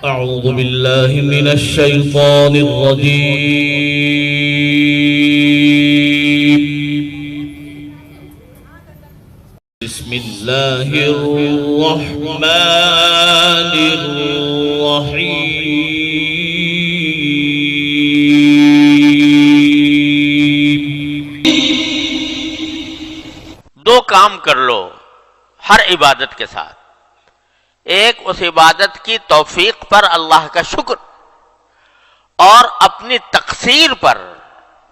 أعوذ بالله من الشيطان الرجيم. بسم الله الرحمن الرحيم. دو کام کر لو ہر عبادت کے ساتھ. ایک اس عبادت کی توفیق پر اللہ کا شکر، اور اپنی تقصیر پر،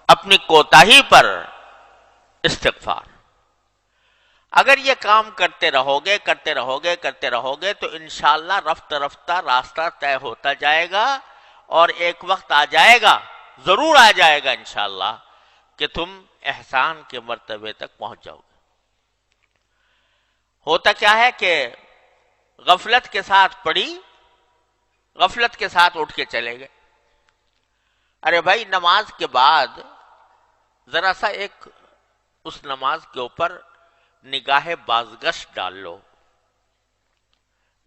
اپنی کوتاہی پر استغفار. اگر یہ کام کرتے رہو گے تو انشاءاللہ رفتہ رفتہ راستہ طے ہوتا جائے گا، اور ایک وقت آ جائے گا، ضرور آ جائے گا انشاءاللہ، کہ تم احسان کے مرتبے تک پہنچ جاؤ گے. ہوتا کیا ہے کہ غفلت کے ساتھ پڑھی، غفلت کے ساتھ اٹھ کے چلے گئے. ارے بھائی، نماز کے بعد ذرا سا ایک اس نماز کے اوپر نگاہ بازگشت ڈال لو.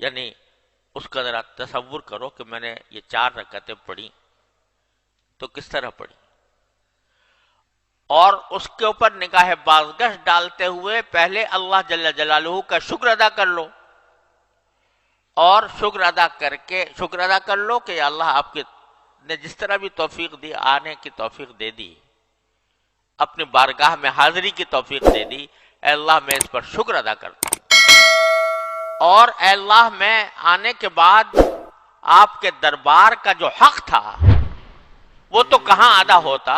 یعنی اس کا ذرا تصور کرو کہ میں نے یہ 4 رکعتیں پڑھی تو کس طرح پڑھی، اور اس کے اوپر نگاہ بازگشت ڈالتے ہوئے پہلے اللہ جل جلالہ کا شکر ادا کر لو، اور شکر ادا کر لو کہ یا اللہ آپ نے جس طرح بھی توفیق دی، آنے کی توفیق دے دی، اپنی بارگاہ میں حاضری کی توفیق دے دی، اے اللہ میں اس پر شکر ادا کرتا ہوں. اور اے اللہ میں آنے کے بعد آپ کے دربار کا جو حق تھا وہ تو کہاں ادا ہوتا،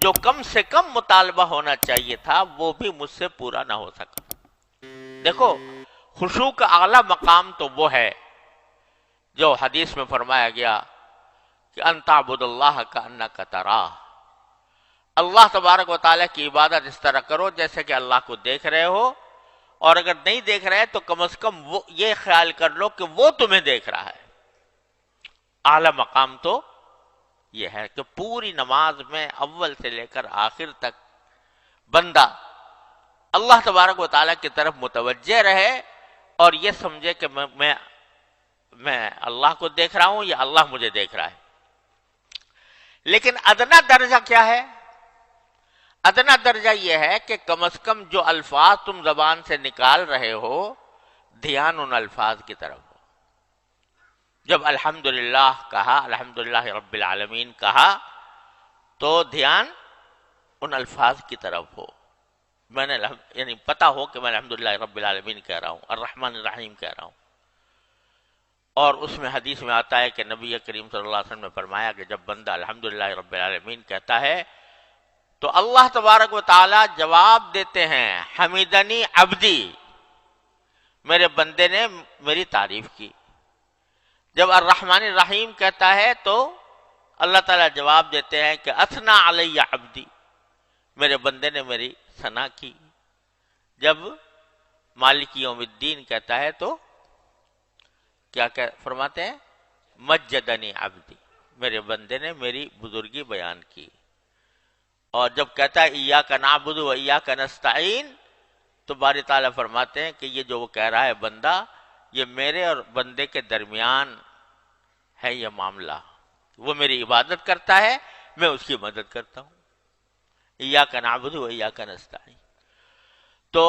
جو کم سے کم مطالبہ ہونا چاہیے تھا وہ بھی مجھ سے پورا نہ ہو سکا. دیکھو، خشوع کا اعلیٰ مقام تو وہ ہے جو حدیث میں فرمایا گیا کہ ان تعبد اللہ کأنک تراہ. اللہ تبارک و تعالیٰ کی عبادت اس طرح کرو جیسے کہ اللہ کو دیکھ رہے ہو، اور اگر نہیں دیکھ رہے تو کم از کم وہ یہ خیال کر لو کہ وہ تمہیں دیکھ رہا ہے. اعلیٰ مقام تو یہ ہے کہ پوری نماز میں اول سے لے کر آخر تک بندہ اللہ تبارک و تعالیٰ کی طرف متوجہ رہے اور یہ سمجھے کہ میں اللہ کو دیکھ رہا ہوں یا اللہ مجھے دیکھ رہا ہے. لیکن ادنا درجہ کیا ہے؟ ادنا درجہ یہ ہے کہ کم از کم جو الفاظ تم زبان سے نکال رہے ہو، دھیان ان الفاظ کی طرف ہو. جب الحمدللہ کہا، الحمدللہ رب العالمین کہا، تو دھیان ان الفاظ کی طرف ہو. میں نے یعنی پتا ہو کہ میں الحمدللہ رب العالمین کہہ رہا ہوں، الرحمن الرحیم کہہ رہا ہوں. اور اس میں حدیث میں آتا ہے کہ نبی کریم صلی اللہ علیہ وسلم نے فرمایا کہ جب بندہ الحمدللہ رب العالمین کہتا ہے تو اللہ تبارک و تعالی جواب دیتے ہیں، حمیدنی عبدی، میرے بندے نے میری تعریف کی. جب الرحمن الرحیم کہتا ہے تو اللہ تعالیٰ جواب دیتے ہیں کہ اثنا علی عبدی، میرے بندے نے میری ثنا کی. جب مالک یوم الدین کہتا ہے تو کیا فرماتے ہیں؟ مجدنی عبدی، میرے بندے نے میری بزرگی بیان کی. اور جب کہتا ہے ایاک نعبد و ایاک نستعین، تو باری تعالیٰ فرماتے ہیں کہ یہ جو وہ کہہ رہا ہے بندہ، یہ میرے اور بندے کے درمیان ہے یہ معاملہ. وہ میری عبادت کرتا ہے، میں اس کی مدد کرتا ہوں. ایاک نعبد و ایاک نستعین. تو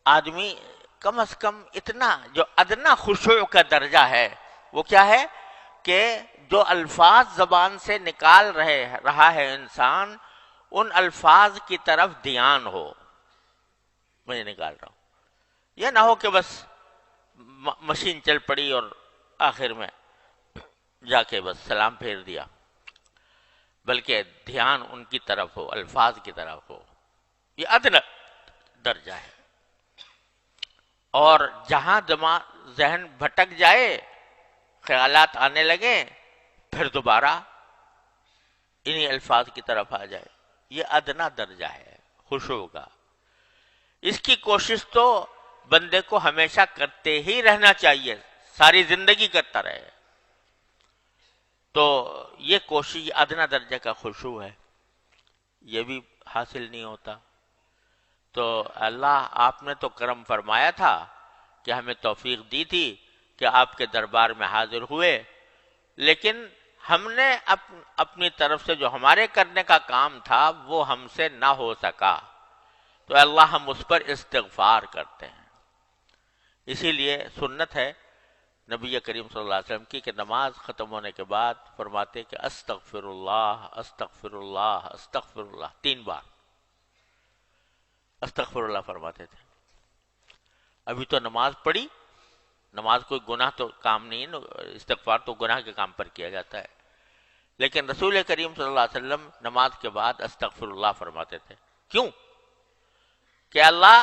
آدمی کم از کم اتنا جو ادنا خشوع کا درجہ ہے وہ کیا ہے کہ جو الفاظ زبان سے نکال رہا ہے انسان، ان الفاظ کی طرف دھیان ہو. میں یہ نکال رہا ہوں، یہ نہ ہو کہ بس مشین چل پڑی اور آخر میں جا کے بس سلام پھیر دیا، بلکہ دھیان ان کی طرف ہو، الفاظ کی طرف ہو. یہ ادنا درجہ ہے. اور جہاں ذہن بھٹک جائے، خیالات آنے لگیں، پھر دوبارہ انہی الفاظ کی طرف آ جائے. یہ ادنا درجہ ہے خشوع کا. اس کی کوشش تو بندے کو ہمیشہ کرتے ہی رہنا چاہیے، ساری زندگی کرتا رہے. تو یہ کوشش ادنا درجے کا خشوع ہے، یہ بھی حاصل نہیں ہوتا. تو اللہ آپ نے تو کرم فرمایا تھا کہ ہمیں توفیق دی تھی کہ آپ کے دربار میں حاضر ہوئے، لیکن ہم نے اپنی طرف سے جو ہمارے کرنے کا کام تھا وہ ہم سے نہ ہو سکا، تو اللہ ہم اس پر استغفار کرتے ہیں۔ اسی لیے سنت ہے نبی کریم صلی اللہ علیہ وسلم کی کہ نماز ختم ہونے کے بعد فرماتے کہ استغفر اللہ استغفر اللہ استغفر اللہ، 3 بار استغفر اللہ فرماتے تھے۔ ابھی تو نماز پڑھی، نماز کوئی گناہ تو کام نہیں ہے، استغفار تو گناہ کے کام پر کیا جاتا ہے، لیکن رسول کریم صلی اللہ علیہ وسلم نماز کے بعد استغفر اللہ فرماتے تھے۔ کیوں؟ کہ اللہ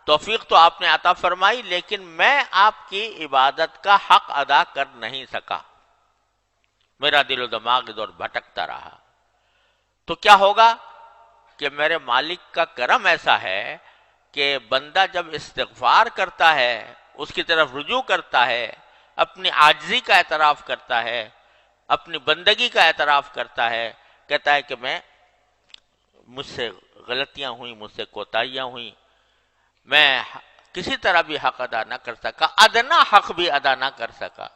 توفیق تو آپ نے عطا فرمائی، لیکن میں آپ کی عبادت کا حق ادا کر نہیں سکا، میرا دل و دماغ ادھر بھٹکتا رہا، تو کیا ہوگا کہ میرے مالک کا کرم ایسا ہے کہ بندہ جب استغفار کرتا ہے، اس کی طرف رجوع کرتا ہے، اپنی عاجزی کا اعتراف کرتا ہے، اپنی بندگی کا اعتراف کرتا ہے، کہتا ہے کہ مجھ سے غلطیاں ہوئیں، مجھ سے کوتاہیاں ہوئیں، میں کسی طرح بھی حق ادا نہ کر سکا، ادنا حق بھی ادا نہ کر سکا،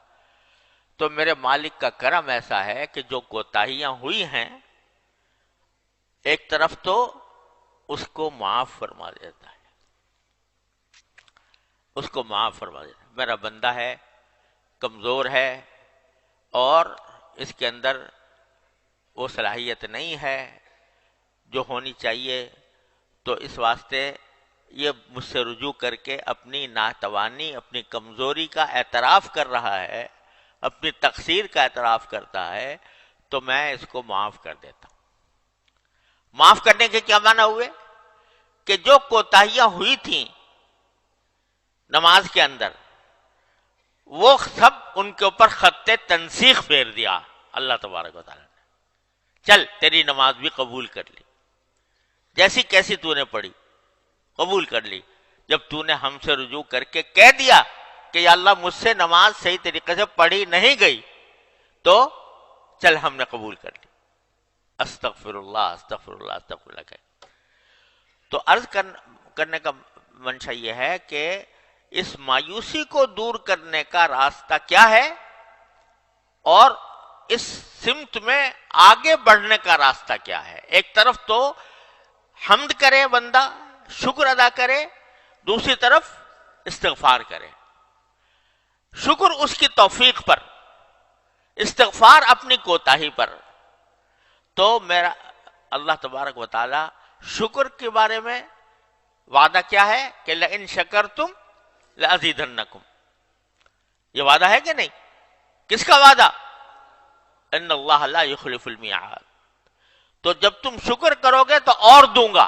تو میرے مالک کا کرم ایسا ہے کہ جو کوتاہیاں ہوئی ہیں ایک طرف تو اس کو معاف فرما دیتا ہے، اس کو معاف فرما دیتا ہے۔ میرا بندہ ہے، کمزور ہے، اور اس کے اندر وہ صلاحیت نہیں ہے جو ہونی چاہیے، تو اس واسطے یہ مجھ سے رجوع کر کے اپنی ناتوانی، اپنی کمزوری کا اعتراف کر رہا ہے، اپنی تقصیر کا اعتراف کرتا ہے، تو میں اس کو معاف کر دیتا ہوں۔ معاف کرنے کے کیا معنی ہوئے؟ کہ جو کوتاہیاں ہوئی تھیں نماز کے اندر، وہ سب ان کے اوپر خط تنسیخ پھیر دیا اللہ تبارک و تعالیٰ نے۔ چل تیری نماز بھی قبول کر لی، جیسی کیسی تو نے پڑھی قبول کر لی، جب تو نے ہم سے رجوع کر کے کہہ دیا کہ یا اللہ مجھ سے نماز صحیح طریقے سے پڑھی نہیں گئی، تو چل ہم نے قبول کر لی، استغفر اللہ استغفر اللہ استغفر اللہ کہ۔ تو عرض کرنے کا منشا یہ ہے کہ اس مایوسی کو دور کرنے کا راستہ کیا ہے، اور اس سمت میں آگے بڑھنے کا راستہ کیا ہے۔ ایک طرف تو حمد کرے بندہ، شکر ادا کرے، دوسری طرف استغفار کرے۔ شکر اس کی توفیق پر، استغفار اپنی کوتاہی پر۔ تو میرا اللہ تبارک و تعالی شکر کے بارے میں وعدہ کیا ہے کہ لئن شکرتم لازیدنکم، یہ وعدہ ہے کہ نہیں؟ کس کا وعدہ؟ ان اللہ لا یخلف المیعاد۔ تو جب تم شکر کرو گے تو اور دوں گا،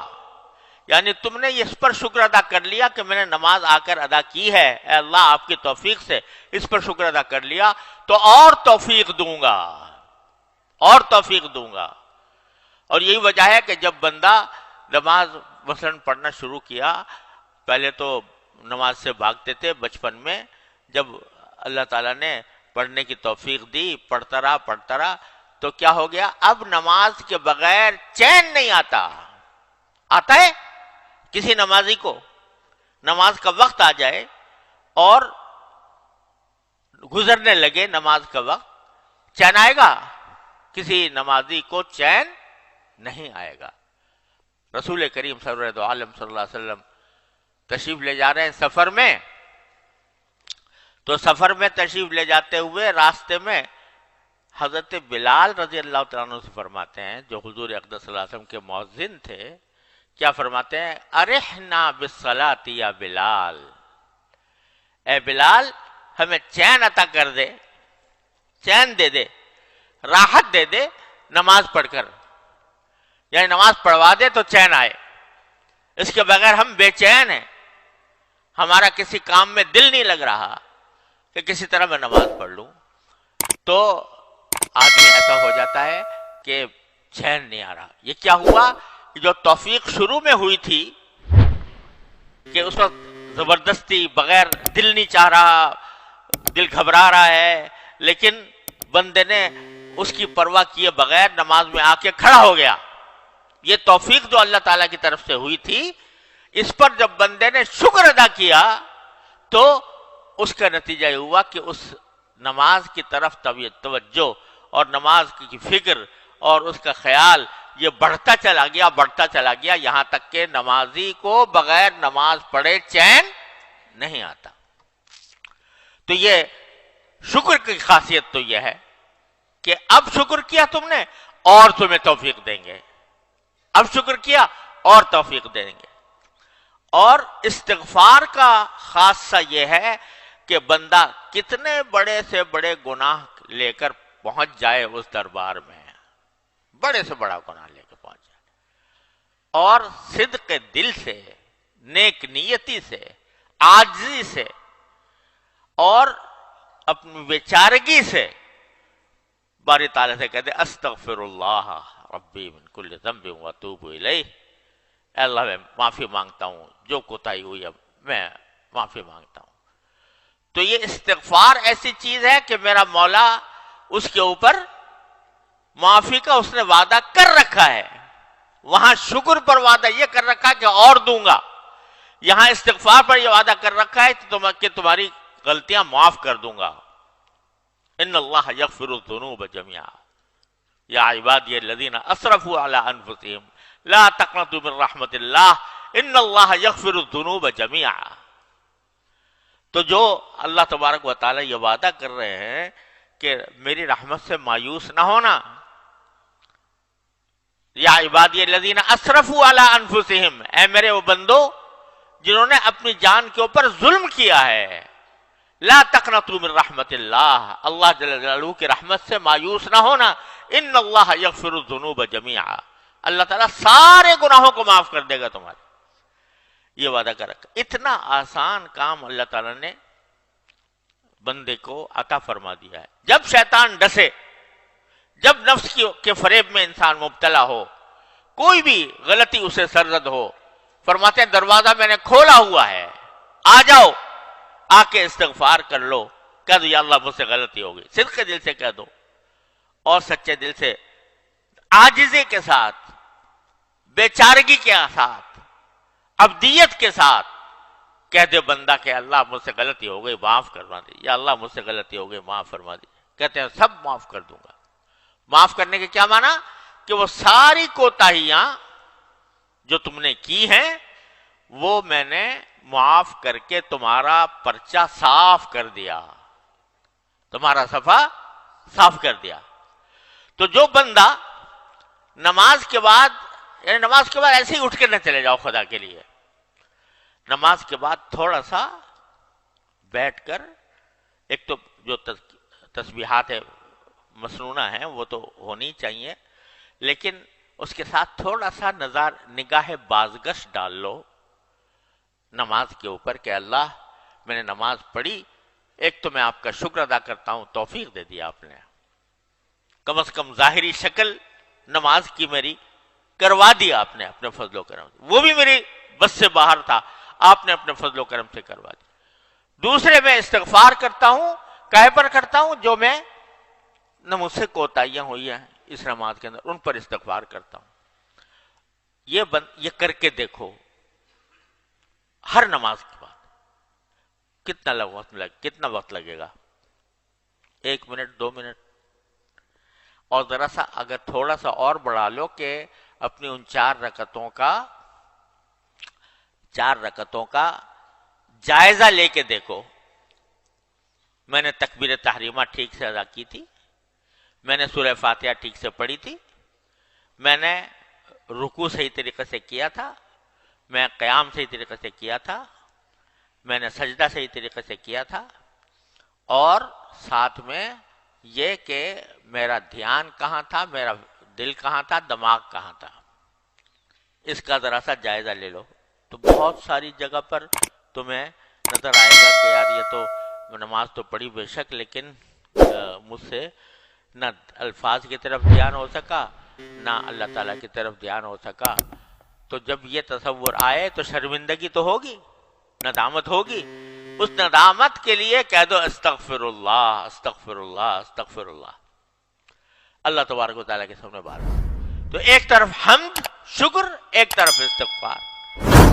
یعنی تم نے اس پر شکر ادا کر لیا کہ میں نے نماز آ کر ادا کی ہے، اے اللہ آپ کی توفیق سے اس پر شکر ادا کر لیا، تو اور توفیق دوں گا، اور توفیق دوں گا۔ اور یہی وجہ ہے کہ جب بندہ نماز مثلاً پڑھنا شروع کیا، پہلے تو نماز سے بھاگتے تھے بچپن میں، جب اللہ تعالیٰ نے پڑھنے کی توفیق دی، پڑھتا رہا، تو کیا ہو گیا؟ اب نماز کے بغیر چین نہیں آتا ہے کسی نمازی کو؟ نماز کا وقت آ جائے اور گزرنے لگے نماز کا وقت، چین آئے گا؟ کسی نمازی کو چین نہیں آئے گا۔ رسول کریم سرور عالم صلی اللہ علیہ وسلم تشریف لے جا رہے ہیں سفر میں، تو سفر میں تشریف لے جاتے ہوئے راستے میں حضرت بلال رضی اللہ تعالیٰ عنہ سے فرماتے ہیں، جو حضور اقدس صلی اللہ علیہ وسلم کے مؤذن تھے، کیا فرماتے ہیں؟ ارحنا بالصلاۃ یا بلال، اے بلال ہمیں چین عطا کر دے، چین دے دے، راحت دے دے نماز پڑھ کر، یعنی نماز پڑھوا دے تو چین آئے، اس کے بغیر ہم بے چین ہیں، ہمارا کسی کام میں دل نہیں لگ رہا کہ کسی طرح میں نماز پڑھ لوں۔ تو آدمی ایسا ہو جاتا ہے کہ چین نہیں آ رہا۔ یہ کیا ہوا کہ جو توفیق شروع میں ہوئی تھی کہ اس وقت زبردستی بغیر دل نہیں چاہ رہا، دل گھبرا رہا ہے، لیکن بندے نے اس کی پرواہ کیے بغیر نماز میں آ کے کھڑا ہو گیا۔ یہ توفیق جو اللہ تعالیٰ کی طرف سے ہوئی تھی، اس پر جب بندے نے شکر ادا کیا تو اس کا نتیجہ یہ ہوا کہ اس نماز کی طرف توجہ اور نماز کی فکر اور اس کا خیال یہ بڑھتا چلا گیا یہاں تک کہ نمازی کو بغیر نماز پڑھے چین نہیں آتا۔ تو یہ شکر کی خاصیت تو یہ ہے کہ اب شکر کیا تم نے اور تمہیں توفیق دیں گے، اب شکر کیا اور توفیق دیں گے۔ اور استغفار کا خاصہ یہ ہے کہ بندہ کتنے بڑے سے بڑے گناہ لے کر پہنچ جائے اس دربار میں، بڑے سے بڑا گناہ لے کے پہنچ جائے، اور صدق دل سے، نیک نیتی سے، عاجزی سے اور اپنی بیچارگی سے باری تعالیٰ سے کہتے استغفر اللہ ربی من کل ذنب واتوب الیہ، اے اللہ میں معافی مانگتا ہوں، جو کوتاہی ہوئی ہے میں معافی مانگتا ہوں۔ تو یہ استغفار ایسی چیز ہے کہ میرا مولا اس کے اوپر معافی کا اس نے وعدہ کر رکھا ہے، وہاں شکر پر وعدہ یہ کر رکھا ہے کہ اور دوں گا، یہاں استغفار پر یہ وعدہ کر رکھا ہے کہ تمہاری غلطیاں معاف کر دوں گا۔ ان اللہ یغفر الذنوب جميعا یا عبادی الذین اسرفوا علی انفسهم لا تقنطوا من رحمت اللہ ان اللہ یغفر الذنوب جميعا۔ تو جو اللہ تبارک و تعالی یہ وعدہ کر رہے ہیں کہ میری رحمت سے مایوس نہ ہونا، یا عبادی الذین اسرفوا علی انفسهم، اے میرے وہ بندو جنہوں نے اپنی جان کے اوپر ظلم کیا ہے، لا تقنطوا من رحمت اللہ، اللہ جل جلالہ کی رحمت سے مایوس نہ ہونا، ان اللہ یغفر الذنوب جميعا، اللہ تعالیٰ سارے گناہوں کو معاف کر دے گا تمہارے، یہ وعدہ کر رکھا۔ اتنا آسان کام اللہ تعالیٰ نے بندے کو عطا فرما دیا ہے۔ جب شیطان ڈسے، جب نفس کے فریب میں انسان مبتلا ہو، کوئی بھی غلطی اسے سرزد ہو، فرماتے ہیں دروازہ میں نے کھولا ہوا ہے، آ جاؤ، آ کے استغفار کر لو، کہہ دو یا اللہ مجھ سے غلطی ہو گئی، صدق دل سے کہہ دو اور سچے دل سے، عاجزی کے ساتھ، بیچارگی کے ساتھ، عبدیت کے ساتھ کہہ دے بندہ کہ اللہ مجھ سے غلطی ہو گئی معاف فرما دی، یا اللہ مجھ سے غلطی ہو گئی معاف فرما دی، کہتے ہیں سب معاف کر دوں گا۔ معاف کرنے کے کیا معنی؟ کہ وہ ساری کوتاہیاں جو تم نے کی ہیں وہ میں نے معاف کر کے تمہارا پرچہ صاف کر دیا، تمہارا صفحہ صاف کر دیا۔ تو جو بندہ نماز کے بعد، یعنی نماز کے بعد ایسے ہی اٹھ کے نہ چلے جاؤ خدا کے لیے، نماز کے بعد تھوڑا سا بیٹھ کر، ایک تو جو تسبیحات مسنونہ ہیں وہ تو ہونی چاہیے، لیکن اس کے ساتھ تھوڑا سا نگاہ بازگشت ڈال لو نماز کے اوپر کہ اللہ میں نے نماز پڑھی، ایک تو میں آپ کا شکر ادا کرتا ہوں، توفیق دے دیا آپ نے، کم از کم ظاہری شکل نماز کی میری کروا دی آپ نے اپنے فضل و کرم سے، وہ بھی میری بس سے باہر تھا، آپ نے اپنے فضل و کرم سے کروا دی۔ دوسرے میں استغفار کرتا ہوں، کہے پر کرتا ہوں جو میں نہ مجھ سے کوتاہیاں ہوئی ہیں اس نماز کے اندر، ان پر استغفار کرتا ہوں۔ یہ کر کے دیکھو ہر نماز کے بعد کتنا وقت لگے گا، 1 منٹ 2 منٹ، اور ذرا سا اگر تھوڑا سا اور بڑھا لو کہ اپنی ان 4 رکعتوں کا جائزہ لے کے دیکھو، میں نے تکبیر تحریمہ ٹھیک سے ادا کی تھی، میں نے سورہ فاتحہ ٹھیک سے پڑھی تھی، میں نے رکوع صحیح طریقے سے کیا تھا، میں قیام صحیح طریقے سے کیا تھا، میں نے سجدہ صحیح طریقے سے کیا تھا، اور ساتھ میں یہ کہ میرا دھیان کہاں تھا، میرا دل کہاں تھا، دماغ کہاں تھا، اس کا ذرا سا جائزہ لے لو، تو بہت ساری جگہ پر تمہیں نظر آئے گا کہ یار یہ تو نماز تو پڑھی بے شک، لیکن مجھ سے نہ الفاظ کی طرف دھیان ہو سکا، نہ اللہ تعالیٰ کی طرف دھیان ہو سکا۔ تو جب یہ تصور آئے تو شرمندگی تو ہوگی، ندامت ہوگی، اس ندامت کے لیے کہہ دو استغفر اللہ استغفر اللہ استغفر اللہ، اللہ تبارک و تعالیٰ کے سامنے بار۔ تو ایک طرف حمد شکر، ایک طرف استغفار،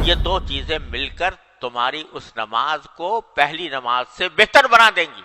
یہ 2 چیزیں مل کر تمہاری اس نماز کو پہلی نماز سے بہتر بنا دیں گی۔